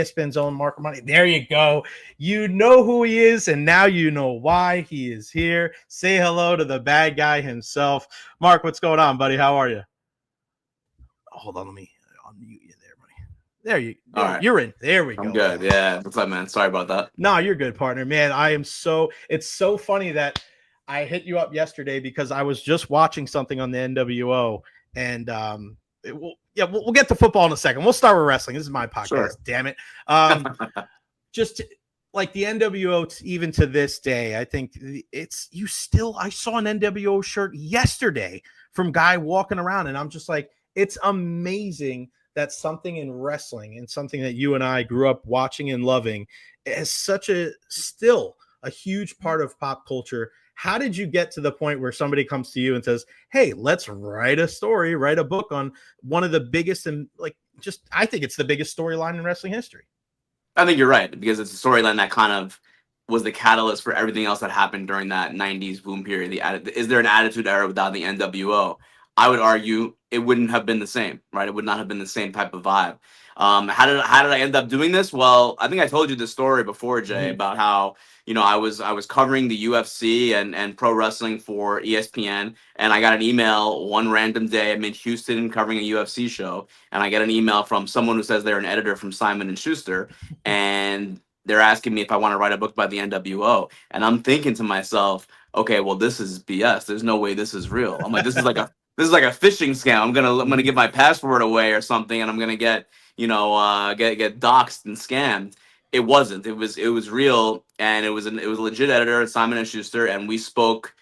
ESPN's own Marc Raimondi. There you go. You know who he is, and now you know why he is here. Say hello to the bad guy himself. Mark, what's going on, buddy? How are you? Hold on, let me unmute you there, buddy. There you go. Right. You're in. There we go. I'm good. Yeah. What's up, man? Sorry about that. No, you're good, partner. Man, it's so funny that I hit you up yesterday because I was just watching something on the NWO, and we'll get to football in a second. We'll start with wrestling. This is my podcast. Sure. Damn it. Just like the NWO, even to this day, I think I saw an NWO shirt yesterday from guy walking around, and I'm just like, it's amazing that something in wrestling and something that you and I grew up watching and loving is still a huge part of pop culture. How did you get to the point where somebody comes to you and says, hey, let's write a book on one of the biggest and I think it's the biggest storyline in wrestling history? I think you're right, because it's a storyline that kind of was the catalyst for everything else that happened during that 90s boom period. Is there an attitude era without the NWO? I would argue it wouldn't have been the same, right? It would not have been the same type of vibe. How did I end up doing this? Well, I think I told you the story before, Jay, about how, I was covering the UFC and pro wrestling for ESPN, and I got an email one random day. I'm in Houston covering a UFC show, and I get an email from someone who says they're an editor from Simon & Schuster, and they're asking me if I want to write a book by the NWO. And I'm thinking to myself, okay, well, this is BS. There's no way this is real. I'm like, this is like a phishing scam. I'm gonna give my password away or something, and I'm gonna get doxxed and scammed. It wasn't. It was real, and it was a legit editor at Simon & Schuster, and we spoke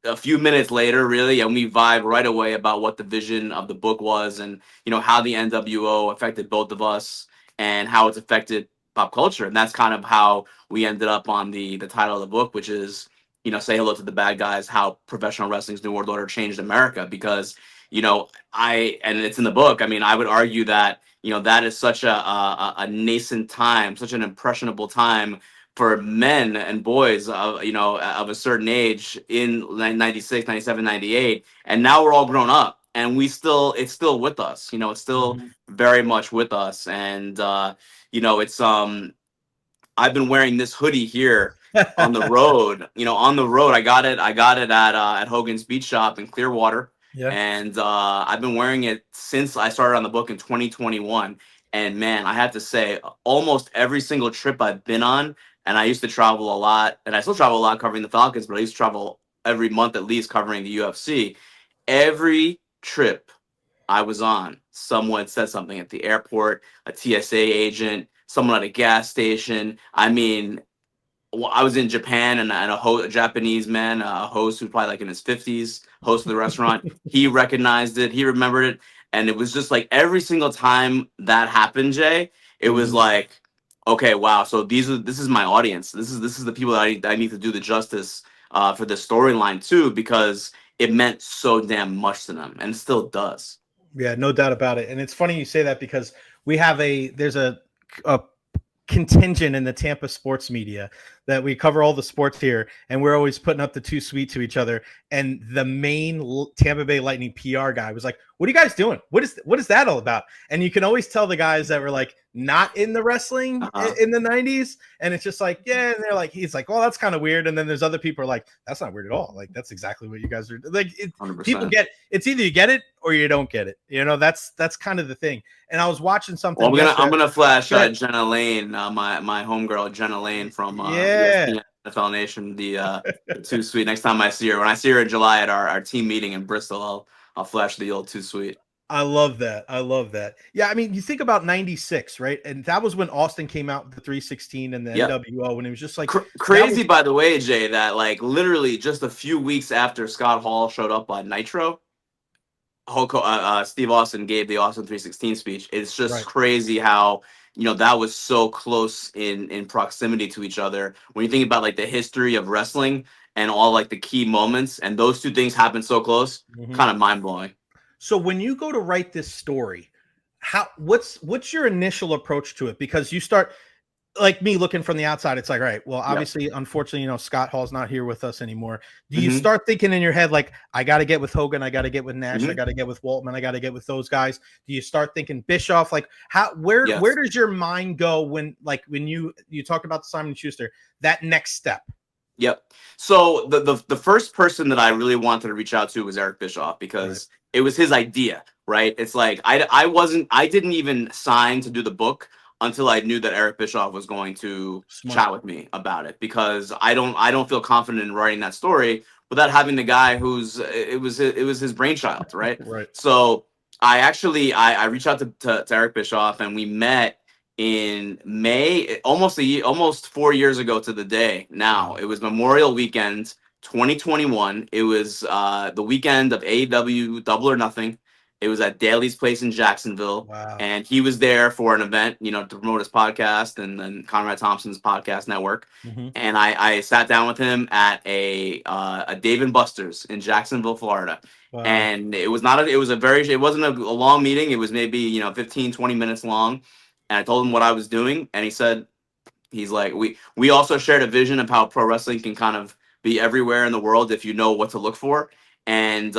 a few minutes later, really, and we vibed right away about what the vision of the book was, and how the NWO affected both of us and how it's affected pop culture. And that's kind of how we ended up on the title of the book, which is Say Hello to the Bad Guys, how professional wrestling's New World Order changed America. Because and it's in the book. I mean, I would argue that that is such a nascent time, such an impressionable time for men and boys of a certain age in 96, 97, 98. And now we're all grown up, and it's still with us. It's still very much with us. And it's I've been wearing this hoodie here on the road. I got it at Hogan's Beach Shop in Clearwater. Yeah. And I've been wearing it since I started on the book in 2021. And man, I have to say, almost every single trip I've been on, and I used to travel a lot, and I still travel a lot covering the Falcons, but I used to travel every month at least covering the UFC. Every trip I was on, someone said something at the airport, a TSA agent, someone at a gas station. I mean, I was in Japan, and a Japanese man, a host who's probably like in his 50s, host of the restaurant, he recognized it, he remembered it. And it was just like every single time that happened, Jay, it was like, okay, wow. So this is my audience. This is the people that I need to do the justice for this storyline too, because it meant so damn much to them, and still does. Yeah, no doubt about it. And it's funny you say that, because we have there's a contingent in the Tampa sports media that we cover all the sports here, and we're always putting up the too sweet to each other. And the main Tampa Bay Lightning PR guy was like, what are you guys doing? What is that all about? And you can always tell the guys that were like not in the wrestling in the 90s, and it's just like, yeah, and they're like, he's like, well, that's kind of weird. And then there's other people are like, that's not weird at all. Like, that's exactly what you guys are like. People get it's either you get it or you don't get it. That's kind of the thing. And I was watching something. Well, I'm gonna flash Jenna Lane, my homegirl Jenna Lane from ESPN, NFL Nation, the too sweet. Next time I see her, when I see her in July at our team meeting in Bristol, I'll flash the old too sweet. I love that. Yeah, I mean, you think about 96, right? And that was when Austin came out with the 316 and the NWO, and it was just like crazy. By the way, Jay, that like literally just a few weeks after Scott Hall showed up on Nitro, Steve Austin gave the Austin 316 speech. It's just crazy how that was so close in proximity to each other. When you think about like the history of wrestling and all like the key moments, and those two things happen so close, kind of mind blowing. So when you go to write this story, what's your initial approach to it? Because you start, like me looking from the outside, it's like, all right, well, Yeah. obviously, unfortunately, Scott Hall's not here with us anymore. Do you Mhm. start thinking in your head, like, I got to get with Hogan, I got to get with Nash, I Mhm. got to get with Waltman, I got to get with those guys? Do you start thinking Bischoff? Like, where Yes. does your mind go when you talked about Simon Schuster, that next step? Yep. So the first person that I really wanted to reach out to was Eric Bischoff Right. because it was his idea, right? It's like I didn't even sign to do the book until I knew that Eric Bischoff was going to Smart. chat with me about it because I don't feel confident in writing that story without having the guy who's it was his brainchild, right? Right. So I reached out to Eric Bischoff and we met in May, almost 4 years ago to the day. Now it was Memorial Weekend, 2021. It was the weekend of AEW Double or Nothing. It was at Daly's Place in Jacksonville, Wow. and he was there for an event, to promote his podcast and then Conrad Thompson's podcast network. Mhm. And I sat down with him at a Dave and Buster's in Jacksonville, Florida. Wow. And it was not a, it was a very it wasn't a long meeting. It was maybe 15, 20 minutes long, and I told him what I was doing, and he said, he's like, we also shared a vision of how pro wrestling can kind of be everywhere in the world if you know what to look for. And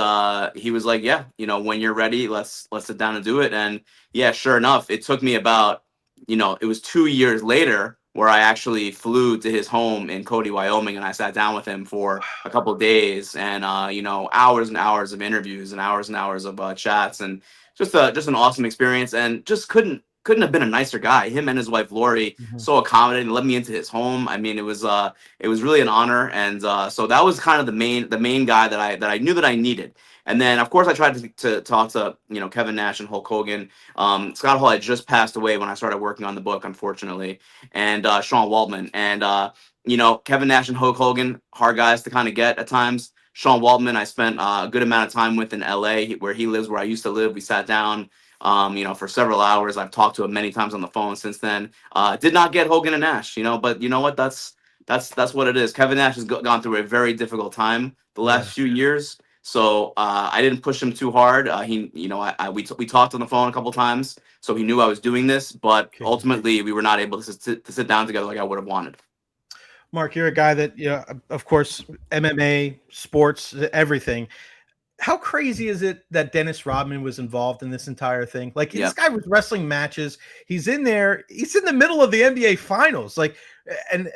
he was like, yeah, when you're ready, let's sit down and do it. And yeah, sure enough, it took me about, it was 2 years later where I actually flew to his home in Cody, Wyoming, and I sat down with him for a couple of days, and hours and hours of interviews and hours of chats, and just an awesome experience, and just couldn't have been a nicer guy. Him and his wife Lori, Mhm. so accommodating, let me into his home. I mean, it was really an honor, and so that was kind of the main guy that I knew that I needed. And then of course I tried to talk to Kevin Nash and Hulk Hogan. Scott Hall had just passed away when I started working on the book, unfortunately, and Sean Waltman, and Kevin Nash and Hulk Hogan, hard guys to kind of get at times. Sean Waltman, I spent a good amount of time with in LA, where he lives, where I used to live. We sat down, for several hours. I've talked to him many times on the phone since then. Did not get Hogan and Nash, but you know what? That's what it is. Kevin Nash has gone through a very difficult time the Yeah. last few years, so I didn't push him too hard. We talked on the phone a couple times, so he knew I was doing this, but Okay. ultimately we were not able to sit down together like I would have wanted. Mark, you're a guy that, of course, MMA, sports, everything. How crazy is it that Dennis Rodman was involved in this entire thing? Like, Yeah. this guy was wrestling matches. He's in there. He's in the middle of the NBA finals. Like, and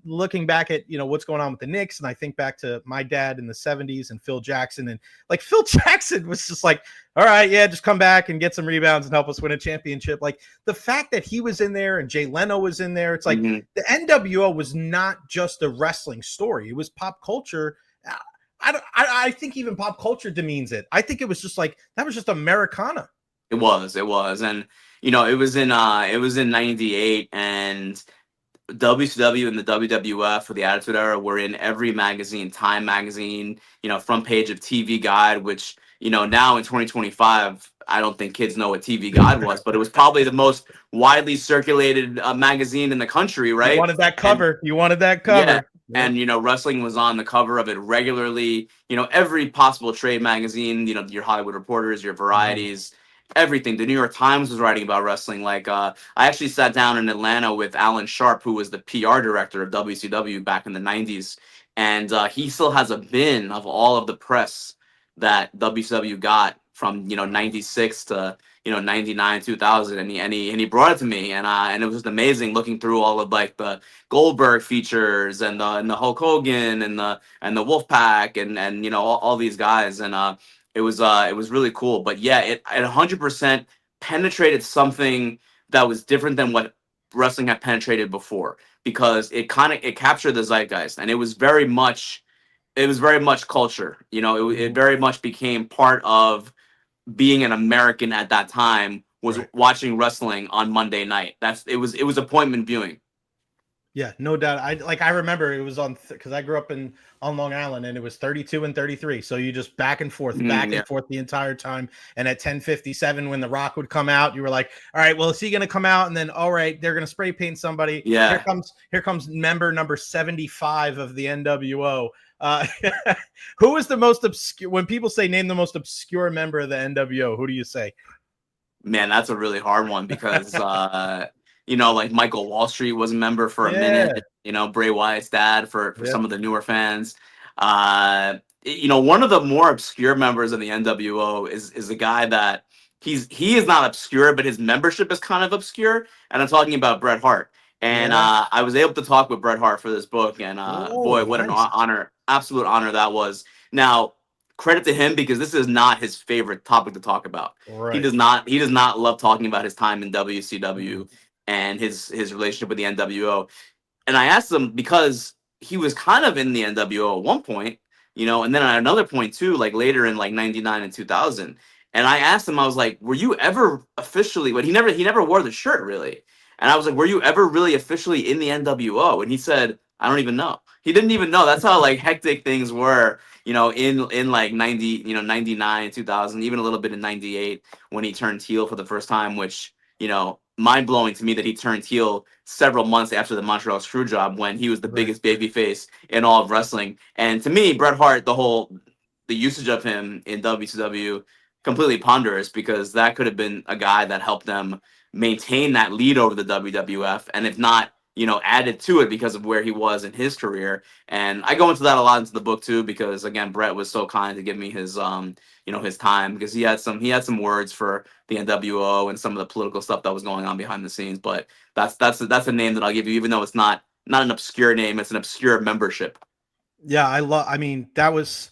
looking back at, what's going on with the Knicks, and I think back to my dad in the 70s and Phil Jackson, and like Phil Jackson was just like, all right, yeah, just come back and get some rebounds and help us win a championship. Like, the fact that he was in there and Jay Leno was in there, it's like the NWO was not just a wrestling story. It was pop culture. I think even pop culture demeans it. I think it was just like, that was just Americana. It was, and it was in '98, and WCW and the WWF for the Attitude Era were in every magazine, Time magazine, front page of TV Guide, which now in 2025, I don't think kids know what TV Guide was, but it was probably the most widely circulated magazine in the country, You right? wanted that And cover. You wanted that yeah. cover. Yep. And wrestling was on the cover of it regularly. Every possible trade magazine. Your Hollywood Reporters, your Mhm. Varieties, everything. The New York Times was writing about wrestling. Like I actually sat down in Atlanta with Alan Sharp, who was the PR director of WCW back in the '90s, and he still has a bin of all of the press that WCW got from '96 to 99, 2000, and he brought it to me, and it was just amazing looking through all of like the Goldberg features and the Hulk Hogan and the Wolfpack and all these guys, and it was really cool. But yeah, it 100% penetrated something that was different than what wrestling had penetrated before, because it captured the zeitgeist, and it was very much culture. It Mhm. very much became part of being an American at that time, was Right. watching wrestling on Monday night. It was appointment viewing. Yeah, no doubt. I remember it was on, because I grew up on Long Island, and it was 32 and 33. So you just back and Yeah. forth the entire time. And at 10:57, when The Rock would come out, you were like, all right, well, is he gonna come out? And then, all right, they're gonna spray paint somebody. Here Yeah. comes member number 75 of the NWO. Uh, who is the most obscure, when people say name the most obscure member of the NWO, who do you say? Man, that's a really hard one because like Michael Wall Street was a member for a Yeah. minute. Bray Wyatt's dad for Yep. some of the newer fans. One of the more obscure members of the NWO is a guy that he is not obscure, but his membership is kind of obscure. And I'm talking about Bret Hart. And Yeah. I was able to talk with Bret Hart for this book, and boy, Oh, what an nice. honor, absolute honor that was. Now, credit to him because this is not his favorite topic to talk about. He Right. does not love talking about his time in Mhm. WCW and his relationship with the NWO. And I asked him because he was kind of in the NWO at one point, and then at another point too, like later in like '99 and 2000. And I asked him, I was like, "Were you ever officially?" But he never wore the shirt really. And I was like, "Were you ever really officially in the NWO?" And he said, "I don't even know." He didn't even know. That's how like hectic things were, in like 90, 99, 2000, even a little bit in 98 when he turned heel for the first time, which mind blowing to me that he turned heel several months after the Montreal Screwjob when he was the Right. biggest babyface in all of wrestling. And to me, Bret Hart, the usage of him in WCW, completely ponderous because that could have been a guy that helped them maintain that lead over the WWF, and if not, added to it because of where he was in his career. And I go into that a lot into the book too because again, Bret was so kind to give me his time because he had some words for the NWO and some of the political stuff that was going on behind the scenes. But that's a name that I'll give you, even though it's not an obscure name, it's an obscure membership. Yeah, I mean, that was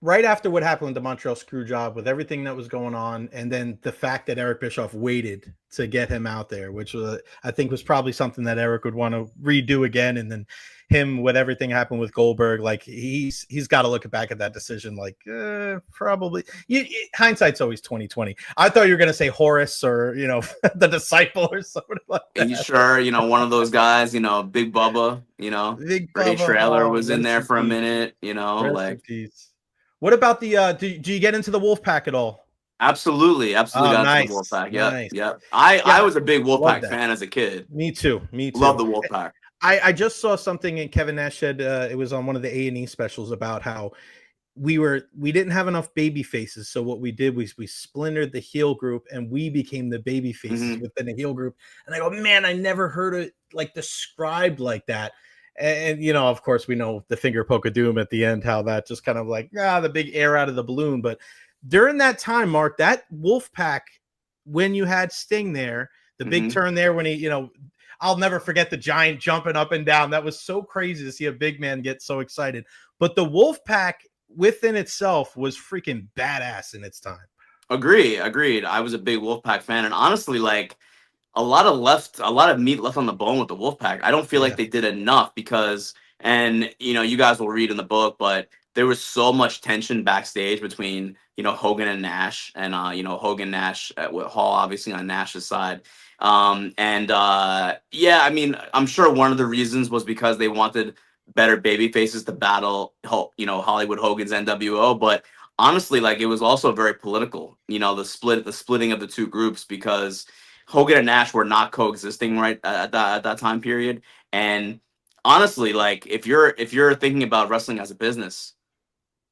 right after what happened with the Montreal screw job, with everything that was going on, and then the fact that Eric Bischoff waited to get him out there, which was, I think, was probably something that Eric would want to redo again. And then him with everything happened with Goldberg, like he's got to look back at that decision, like probably. Hindsight's always 2020. I thought you were gonna say Horace or the disciple or something like Are you that. sure, one of those guys, Big Bubba, Big Ray Bubba, Trailer oh, was in rest there in for a peace, minute, rest in like peace. What about the do you get into the Wolfpack at all? absolutely Oh, got into the nice, Wolfpack. Yep, nice. yep. I Yeah, was a big love Wolfpack that. fan as a kid. Me too. Me Love too. the Wolfpack. I just saw something in Kevin Nash said it was on one of the A&E specials about how we didn't have enough baby faces, so what we did was we splintered the heel group and we became the baby faces Hmm. within the heel group. And I go, man, I never heard it like described like that. And of course, we know the finger poke of doom at the end, how that just kind of like the big air out of the balloon. But during that time, Mark, that wolf pack, when you had Sting there, the big Hmm. turn there when he, I'll never forget the giant jumping up and down. That was so crazy to see a big man get so excited. But the wolf pack within itself was freaking badass in its time. Agreed. I was a big Wolfpack fan, and honestly, like a lot of meat left on the bone with the Wolfpack. I don't feel like Yeah. they did enough because, and you guys will read in the book, but there was so much tension backstage between Hogan and Nash, and Hogan Nash with Hall obviously on Nash's side. And yeah, I mean, I'm sure one of the reasons was because they wanted better baby faces to battle, Hollywood Hogan's NWO, but honestly, like it was also very political. The splitting of the two groups because Hogan and Nash were not coexisting right at that time period. And honestly, like if you're thinking about wrestling as a business,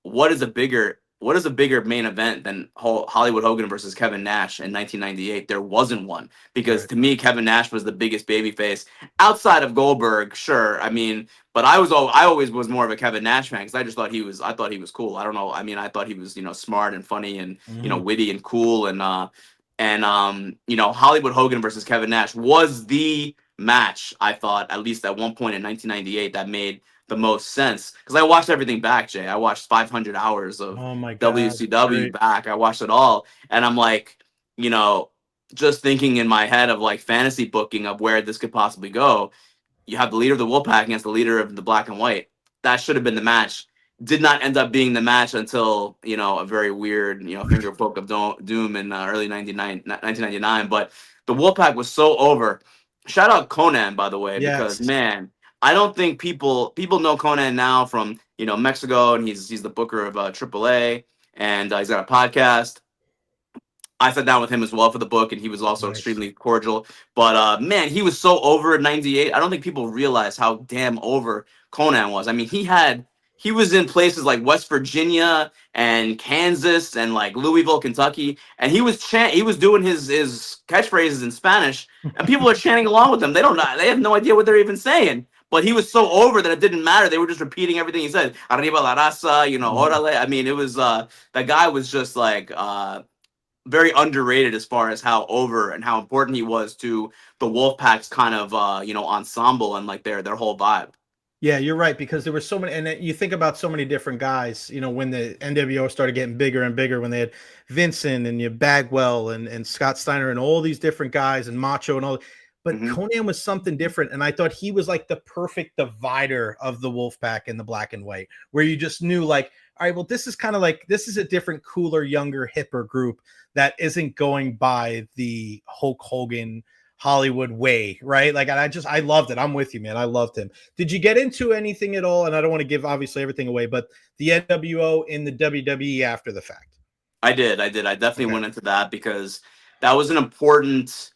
what is a bigger main event than Hollywood Hogan versus Kevin Nash in 1998? There wasn't one because Right. to me Kevin Nash was the biggest babyface outside of Goldberg. Sure, I mean, but I always was more of a Kevin Nash fan because I thought he was cool. I don't know. I mean, I thought he was smart and funny and Mm-hmm. witty and cool and Hollywood Hogan versus Kevin Nash was the match. I thought at least at one point in 1998 that made the most sense because I watched everything back, Jay. I watched 500 hours of Oh my God. WCW Great. back. I watched it all, and I'm like, you know, just thinking in my head of like fantasy booking of where this could possibly go. You have the leader of the Wolfpack against the leader of the Black and White. That should have been the match. Did not end up being the match until a very weird finger poke of doom in early 1999. But the Wolfpack was so over. Shout out Conan, by the way, because Yes. man, I don't think people know Conan now from Mexico, and he's the booker of AAA, and he's got a podcast. I sat down with him as well for the book, and he was also Nice. extremely cordial. But man, he was so over in '98. I don't think people realize how damn over Conan was. I mean, he had he was in places like West Virginia and Kansas and like Louisville, Kentucky, and he was doing his catchphrases in Spanish, and people are chanting along with him. They have no idea what they're even saying. But he was so over that it didn't matter. They were just repeating everything he said. Arriba la raza, orale. I mean, it was that guy was just like very underrated as far as how over and how important he was to the Wolfpack's kind of ensemble and like their whole vibe. Yeah, you're right, because there were so many, and you think about so many different guys, when the NWO started getting bigger and bigger, when they had Vincent and you Bagwell and Scott Steiner and all these different guys and Macho and all, but Conan was something different, and I thought he was like the perfect divider of the Wolfpack and the Black and White, where you just knew like, all right, well, this is kind of like, this is a different, cooler, younger, hipper group that isn't going by the Hulk Hogan Hollywood way, right? Like, I loved it. I'm with you, man. I loved him. Did you get into anything at all? And I don't want to give obviously everything away, but the NWO in the WWE after the fact. I did. I definitely went into that because that was an important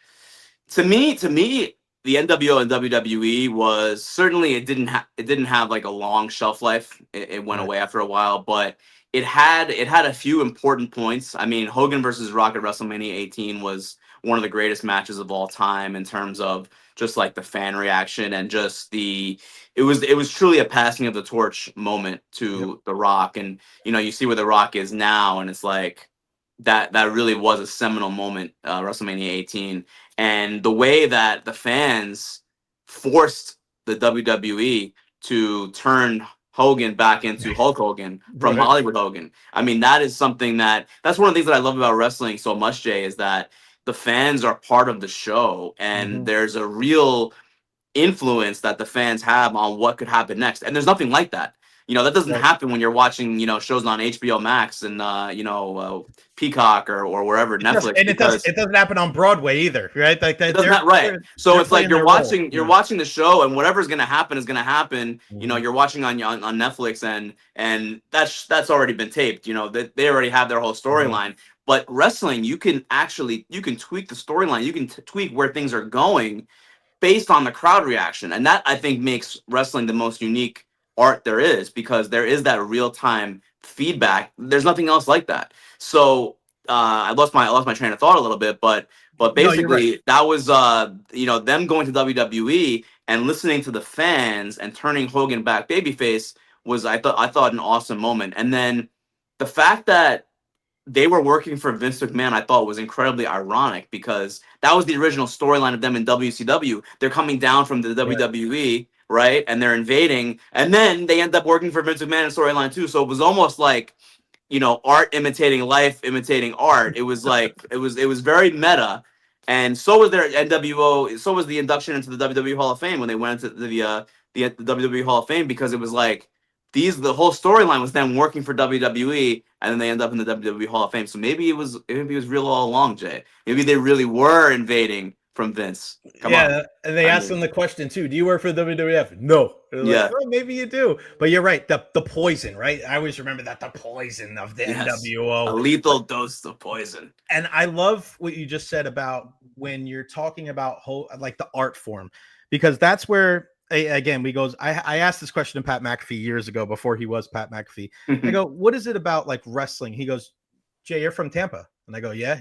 to me. The NWO and WWE was certainly it didn't have like a long shelf life. It went away after a while, but it had a few important points. I mean, Hogan versus Rock at WrestleMania 18 was one of the greatest matches of all time in terms of just like the fan reaction and just it was truly a passing of the torch moment to The Rock. And you see where The Rock is now, and it's like that really was a seminal moment, WrestleMania 18. And the way that the fans forced the WWE to turn Hogan back into Hulk Hogan from Hollywood Hogan. I mean, that's one of the things that I love about wrestling so much, Jay, is that the fans are part of the show, and there's a real influence that the fans have on what could happen next. And there's nothing like that. That doesn't happen when you're watching, shows on HBO Max and Peacock or wherever, Netflix. It doesn't happen on Broadway either, right? Like that. Right. So it's like you're watching the show, and whatever's going to happen is going to happen. You're watching on Netflix, and that's already been taped. They already have their whole storyline. But wrestling, you can tweak the storyline. You can tweak where things are going based on the crowd reaction, and that I think makes wrestling the most unique art there is, because there is that real-time feedback. There's nothing else like that. So I lost my train of thought a little bit, but basically that was them going to WWE and listening to the fans and turning Hogan back babyface was I thought an awesome moment. And then the fact that they were working for Vince McMahon, I thought was incredibly ironic, because that was the original storyline of them in WCW. They're coming down from the WWE, right? And they're invading, and then they end up working for Vince McMahon in storyline too. So it was almost like, art imitating life, imitating art. It was like it was very meta. And so was their NWO. So was the induction into the WWE Hall of Fame when they went into the WWE Hall of Fame, because it was like the whole storyline was them working for WWE, and then they end up in the WWE Hall of Fame. So maybe it was real all along, Jay. Maybe they really were invading from Vince. Come on. And they asked them the question too: do you work for the WWF? No. Like, oh, maybe you do. But you're right. The poison, right? I always remember that, the poison of the NWO. A lethal dose of poison. And I love what you just said about when you're talking about like the art form, because that's where, again, I asked this question to Pat McAfee years ago before he was Pat McAfee. I go, what is it about like wrestling? He goes, Jay, you're from Tampa. And I go, yeah.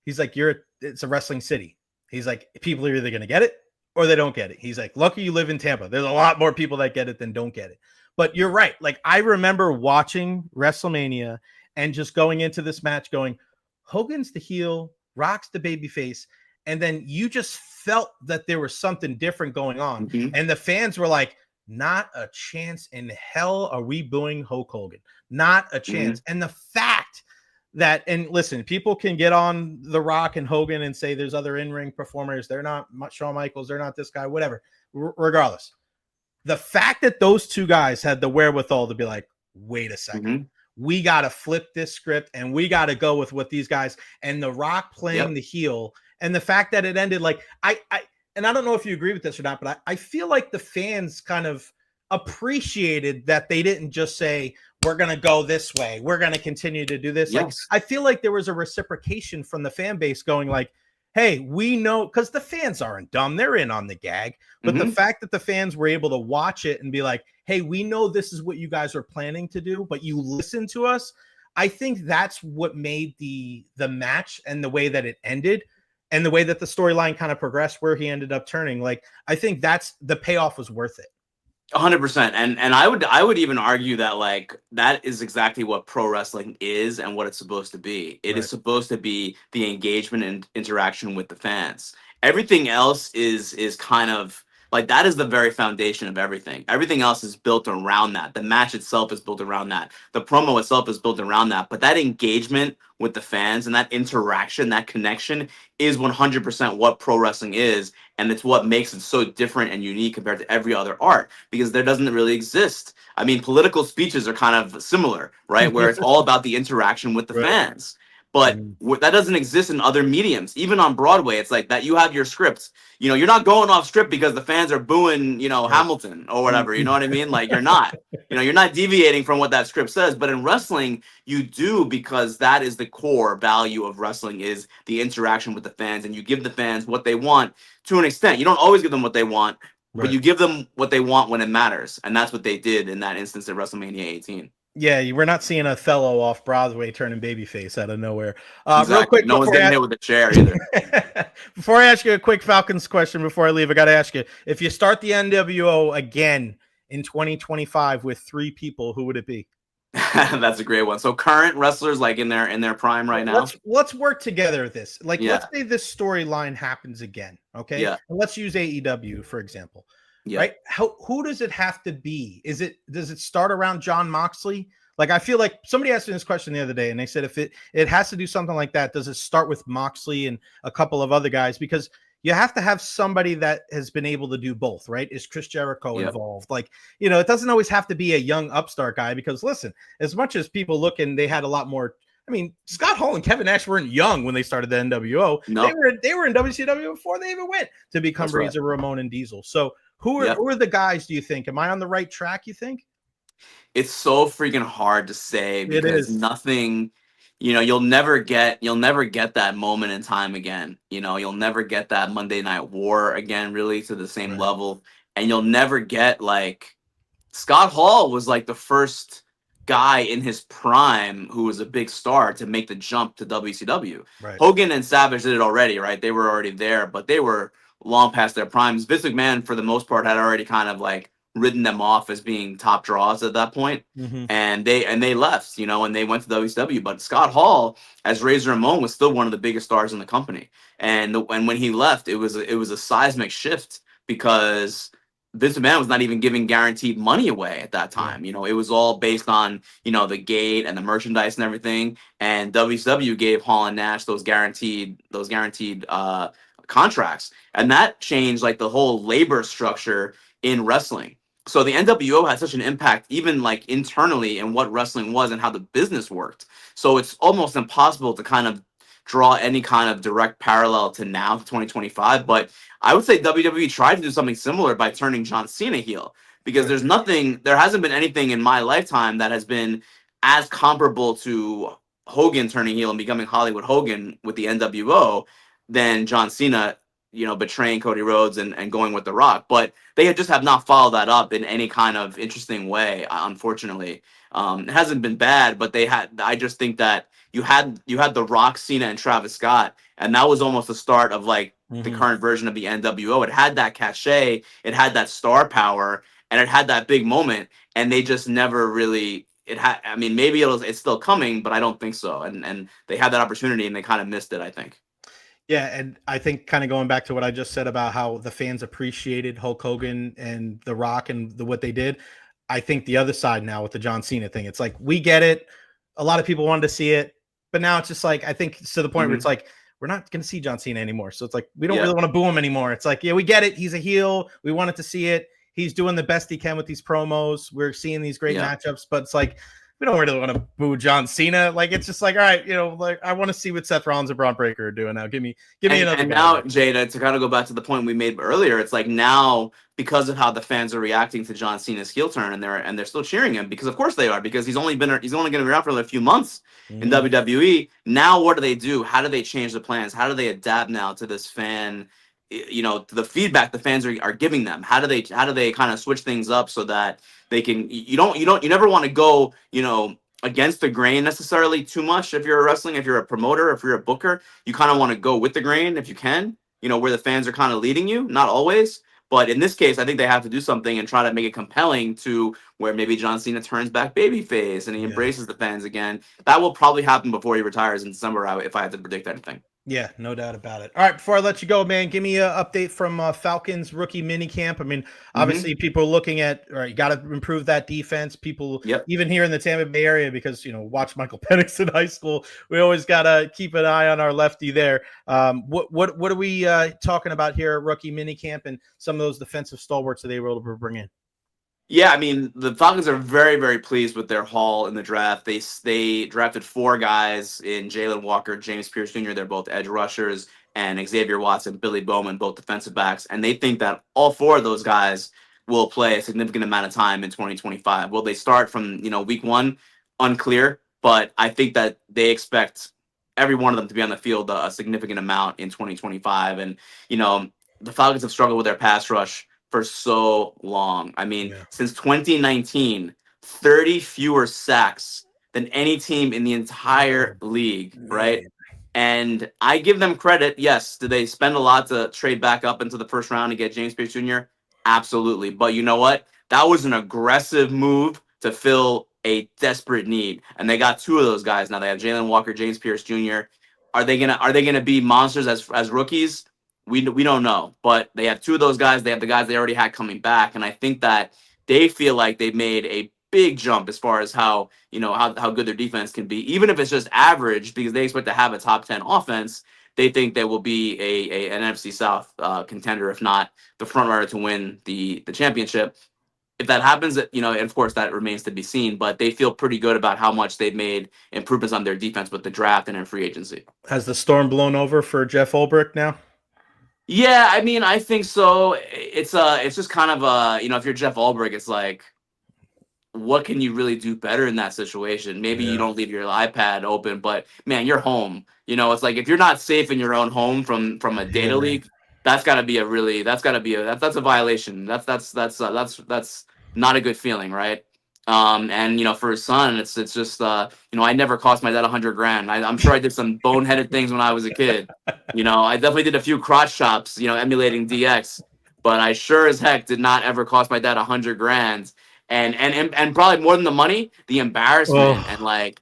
He's like, it's a wrestling city. He's like, people are either going to get it or they don't get it. He's like, lucky you live in Tampa. There's a lot more people that get it than don't get it. But you're right. Like, I remember watching WrestleMania and just going into this match going, Hogan's the heel, Rock's the babyface. And then you just felt that there was something different going on. And the fans were like, not a chance in hell are we booing Hulk Hogan. Not a chance. And the fact that, and listen, people can get on The Rock and Hogan and say there's other in-ring performers. They're not Shawn Michaels. They're not this guy, whatever. Regardless, the fact that those two guys had the wherewithal to be like, wait a second. We got to flip this script and we got to go with what these guys, and The Rock playing the heel. And the fact that it ended like, and I don't know if you agree with this or not, but I feel like the fans kind of appreciated that they didn't just say, we're going to go this way, we're going to continue to do this. Like, I feel like there was a reciprocation from the fan base going like, hey, we know, because the fans aren't dumb. They're in on the gag. But the fact that the fans were able to watch it and be like, hey, we know this is what you guys are planning to do, but you listen to us. I think that's what made the match and the way that it ended and the way that the storyline kind of progressed, where he ended up turning. Like, I think that's the payoff was worth it. 100%. And I would even argue that like that is exactly what pro wrestling is and what it's supposed to be. It is supposed to be the engagement and interaction with the fans. Everything else is kind of like that is the very foundation of everything. Everything else is built around that. The match itself is built around that. The promo itself is built around that. But that engagement with the fans and that interaction, that connection is 100% what pro wrestling is. And it's what makes it so different and unique compared to every other art, because there doesn't really exist. I mean, political speeches are kind of similar, right? Where it's all about the interaction with the fans. But that doesn't exist in other mediums. Even on Broadway, it's like that you have your scripts. You know, you're not going off script because the fans are booing, you know, Hamilton or whatever. You know what I mean? Like, you're not. You know, you're not deviating from what that script says. But in wrestling, you do, because that is the core value of wrestling, is the interaction with the fans. And you give the fans what they want to an extent. You don't always give them what they want, but you give them what they want when it matters. And that's what they did in that instance at WrestleMania 18. Yeah, we're not seeing Othello off Broadway turning babyface out of nowhere. Exactly. Real quick, no one's getting hit with a chair either. Before I ask you a quick Falcons question before I leave, I got to ask you, if you start the NWO again in 2025 with 3 people, who would it be? That's a great one. So current wrestlers, like in their prime right now. Let's work together this. Like, let's say this storyline happens again, okay? Yeah. And let's use AEW for example. Yeah. Right? Who does it have to be? Does it start around Jon Moxley? Like, I feel like somebody asked me this question the other day, and they said if it has to do something like that, does it start with Moxley and a couple of other guys? Because you have to have somebody that has been able to do both, right? Is Chris Jericho involved? Like, you know, it doesn't always have to be a young upstart guy, because listen, as much as people look and they had a lot more. I mean, Scott Hall and Kevin Nash weren't young when they started the NWO. No. They were in WCW before they even went to become Razor Ramon and Diesel. So who are the guys, do you think? Am I on the right track, you think? It's so freaking hard to say, because nothing, you know, you'll never get that moment in time again. You know, you'll never get that Monday Night War again, really, to the same level. And you'll never get, like, Scott Hall was like the first guy in his prime who was a big star to make the jump to WCW. Hogan and Savage did it already, right? They were already there, but they were long past their primes. Vince McMahon, for the most part, had already kind of like written them off as being top draws at that point. And they left, you know, and they went to WCW. But Scott Hall, as Razor Ramon, was still one of the biggest stars in the company. And when he left, it was a seismic shift, because Vince McMahon was not even giving guaranteed money away at that time. You know, it was all based on, you know, the gate and the merchandise and everything. And WCW gave Hall and Nash those guaranteed contracts, and that changed like the whole labor structure in wrestling. So the NWO had such an impact, even like internally, in what wrestling was and how the business worked. So it's almost impossible to kind of draw any kind of direct parallel to now, to 2025. But I would say WWE tried to do something similar by turning John Cena heel, because there hasn't been anything in my lifetime that has been as comparable to Hogan turning heel and becoming Hollywood Hogan with the NWO than John Cena, you know, betraying Cody Rhodes and going with The Rock. But they just have not followed that up in any kind of interesting way, unfortunately. It hasn't been bad, but I just think that you had The Rock, Cena, and Travis Scott, and that was almost the start of like the current version of the NWO. It had that cachet, it had that star power, and it had that big moment, and they just never really. I mean, maybe it's still coming, but I don't think so. And they had that opportunity, and they kind of missed it, I think. Yeah, and I think, kind of going back to what I just said about how the fans appreciated Hulk Hogan and The Rock and what they did, I think the other side now with the John Cena thing, it's like, we get it. A lot of people wanted to see it, but now it's just like, I think it's to the point where it's like, we're not going to see John Cena anymore. So it's like, we don't really want to boo him anymore. It's like, yeah, we get it. He's a heel. We wanted to see it. He's doing the best he can with these promos. We're seeing these great matchups, but it's like, we don't really want to boo John Cena. Like, it's just like, all right, like I want to see what Seth Rollins and Braun Breaker are doing now. Give me another And guy. now, Jada, to kind of go back to the point we made earlier, it's like now because of how the fans are reacting to John Cena's heel turn, and they're still cheering him because of course they are, because he's only going to be around for a few months in WWE. Now, what do? How do they change the plans? How do they adapt now to this fan? To the feedback the fans are giving them. How do they kind of switch things up so that they can? You never want to go against the grain necessarily too much. If if you're a promoter, if you're a booker, you kind of want to go with the grain if you can, where the fans are kind of leading you, not always. But in this case, I think they have to do something and try to make it compelling to where maybe John Cena turns back babyface and he embraces the fans again. That will probably happen before he retires in December, if I had to predict anything. Yeah, no doubt about it. All right, before I let you go, man, give me an update from Falcons rookie minicamp. I mean, obviously, people are looking at, all right, you got to improve that defense. People, even here in the Tampa Bay area, because, watch Michael Penix in high school, we always got to keep an eye on our lefty there. What are we talking about here at rookie minicamp and some of those defensive stalwarts that they were able to bring in? Yeah, I mean, the Falcons are very, very pleased with their haul in the draft. They drafted 4 guys in Jalen Walker, James Pierce Jr. They're both edge rushers, and Xavier Watson, Billy Bowman, both defensive backs. And they think that all 4 of those guys will play a significant amount of time in 2025. Will they start from week 1? Unclear, but I think that they expect every one of them to be on the field a significant amount in 2025. And the Falcons have struggled with their pass rush for so long. I mean, since 2019, 30 fewer sacks than any team in the entire league, right? And I give them credit. Yes, did they spend a lot to trade back up into the first round to get James Pierce Jr.? Absolutely. But you know what? That was an aggressive move to fill a desperate need. And they got 2 of those guys. Now they have Jalen Walker, James Pierce Jr. Are they gonna be monsters as rookies? We don't know, but they have 2 of those guys. They have the guys they already had coming back, and I think that they feel like they've made a big jump as far as how how good their defense can be, even if it's just average, because they expect to have a top 10 offense. They think they will be an NFC South contender, if not the front runner to win the championship. If that happens, and of course that remains to be seen, but they feel pretty good about how much they've made improvements on their defense with the draft and in free agency. Has the storm blown over for Jeff Ulbrich now? Yeah, I mean, I think so. It's just kind of if you're Jeff Ulbrich, it's like, what can you really do better in that situation? Maybe you don't leave your iPad open, but man, you're home. It's like if you're not safe in your own home from a data leak, that's got to be that's a violation. That's not a good feeling, right? And for his son, it's just I never cost my dad $100,000. I'm sure I did some boneheaded things when I was a kid. I definitely did a few crotch chops, emulating DX, but I sure as heck did not ever cost my dad $100,000. And probably more than the money, the embarrassment, and like,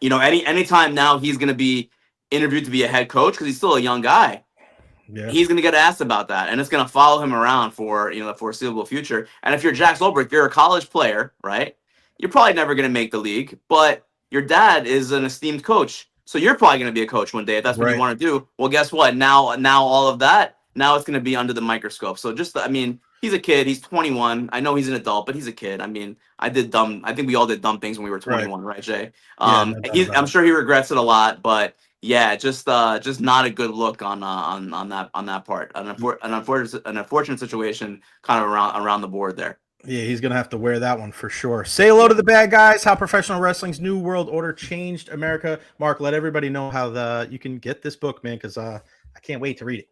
anytime now he's gonna be interviewed to be a head coach because he's still a young guy. He's gonna get asked about that, and it's gonna follow him around for the foreseeable future. And if you're Jack Ulbrich, you're a college player, right? You're probably never gonna make the league, but your dad is an esteemed coach, so you're probably gonna be a coach one day if that's what you want to do. Well, guess what? Now all of that, now it's gonna be under the microscope. So he's a kid. He's 21. I know he's an adult, but he's a kid. I mean, I think we all did dumb things when we were 21, right, Jay? I'm sure he regrets it a lot, but yeah, just not a good look on that part. An unfortunate situation kind of around the board there. Yeah, he's going to have to wear that one for sure. Say hello to the bad guys. How professional wrestling's new world order changed America. Mark, let everybody know how you can get this book, man, because I can't wait to read it.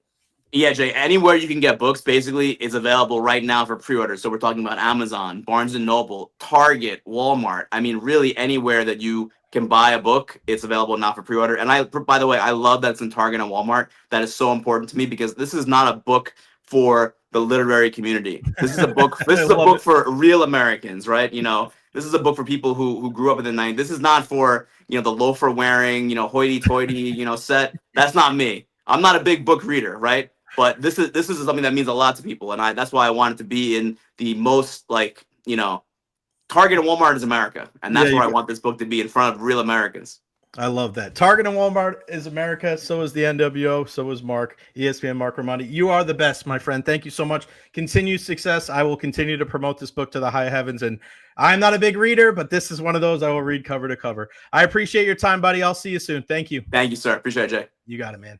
Yeah, Jay, anywhere you can get books basically is available right now for pre-order. So we're talking about Amazon, Barnes & Noble, Target, Walmart. I mean, really anywhere that you can buy a book, it's available now for pre-order. And by the way, I love that it's in Target and Walmart. That is so important to me because this is not a book for the literary community. This is a book. This is a book for real Americans, right? This is a book for people who grew up in the 90s. This is not for the loafer wearing, hoity-toity, set. That's not me. I'm not a big book reader, right? But this is something that means a lot to people, and that's why I want it to be in the most Target and Walmart is America, and that's where I want this book to be in front of real Americans. I love that. Target and Walmart is America. So is the NWO. So is Mark. ESPN Marc Raimondi. You are the best, my friend. Thank you so much. Continued success. I will continue to promote this book to the high heavens. And I'm not a big reader, but this is one of those I will read cover to cover. I appreciate your time, buddy. I'll see you soon. Thank you. Thank you, sir. Appreciate it, Jay. You got it, man.